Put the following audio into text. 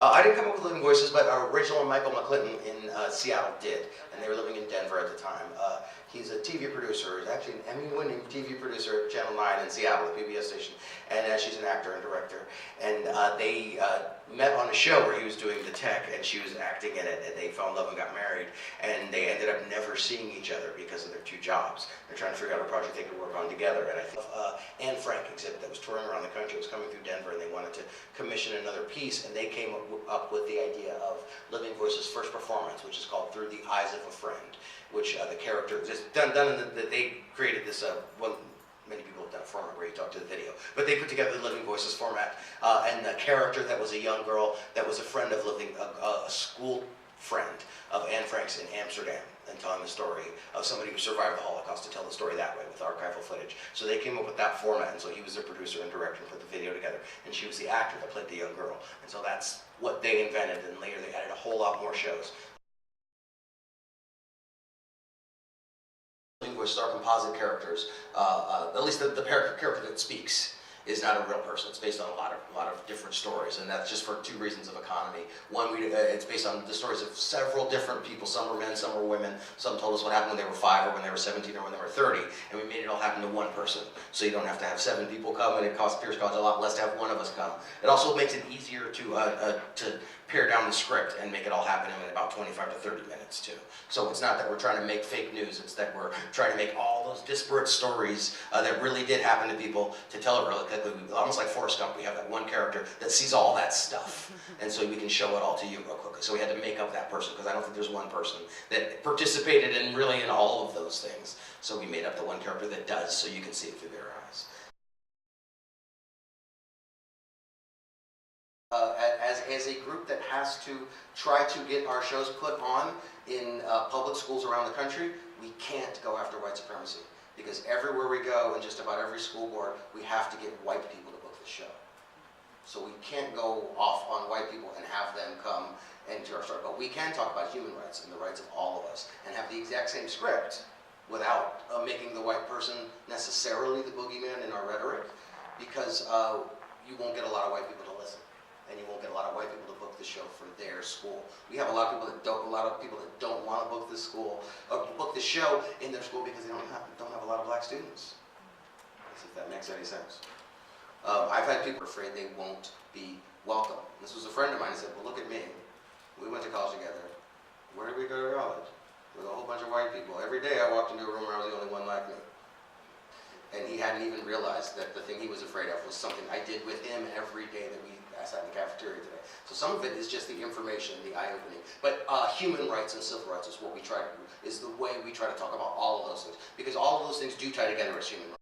I didn't come up with Living Voices, but our original Michael McClinton in Seattle did, and they were living in Denver at the time. He's a TV producer. He's actually an Emmy-winning TV producer at Channel 9 in Seattle, the PBS station, and she's an actor and director. And they met on a show where he was doing the tech, and she was acting in it, and they fell in love and got married, and they ended up never seeing each other because of their two jobs. They're trying to figure out a project they could work on together, and I think Anne Frank exhibit that was touring around the country. It was coming through Denver, and they wanted to commission another piece, and they came up with the idea of Living Voices' first performance, which is called Through the Eyes of a Friend, which the character is done in they created this many people have done a format where you talk to the video, but they put together the Living Voices format, and the character that was a young girl that was a friend of a school friend of Anne Frank's in Amsterdam, and telling the story of somebody who survived the Holocaust, to tell the story that way with archival footage. So they came up with that format, and so he was the producer and director and put the video together, and she was the actor that played the young girl. And so that's what they invented, and later they added a whole lot more shows. Living Voices are composite characters. At least the character that speaks is not a real person. It's based on a lot of different stories, and that's just for two reasons of economy. One, it's based on the stories of several different people. Some were men, some were women. Some told us what happened when they were 5, or when they were 17, or when they were 30, and we made it all happen to one person. So you don't have to have 7 people come, and it costs Pierce College a lot less to have one of us come. It also makes it easier to pare down the script and make it all happen in about 25 to 30 minutes too. So it's not that we're trying to make fake news, it's that we're trying to make all those disparate stories that really did happen to people, to tell it really quickly. Almost like Forrest Gump, we have that one character that sees all that stuff, and so we can show it all to you real quickly. So we had to make up that person, because I don't think there's one person that participated in all of those things. So we made up the one character that does, so you can see it through their eyes. As a group that has to try to get our shows put on in public schools around the country, we can't go after white supremacy, because everywhere we go, in just about every school board, we have to get white people to book the show. So we can't go off on white people and have them come and do our story, but we can talk about human rights and the rights of all of us, and have the exact same script without making the white person necessarily the boogeyman in our rhetoric, because you won't get a lot of white people to listen, and you won't get a lot of white people to book the show for their school. We have a lot of people that don't want to book the school, or book the show in their school, because they don't have a lot of black students. If that makes any sense. I've had people afraid they won't be welcome. This was a friend of mine who said, well, look at me. We went to college together. Where did we go to college? With a whole bunch of white people. Every day I walked into a room where I was the only one like me. And he hadn't even realized that the thing he was afraid of was something I did with him every day that I sat in the cafeteria today. So some of it is just the information, the eye-opening. But human rights and civil rights is what we try to do, is the way we try to talk about all of those things. Because all of those things do tie together as human rights.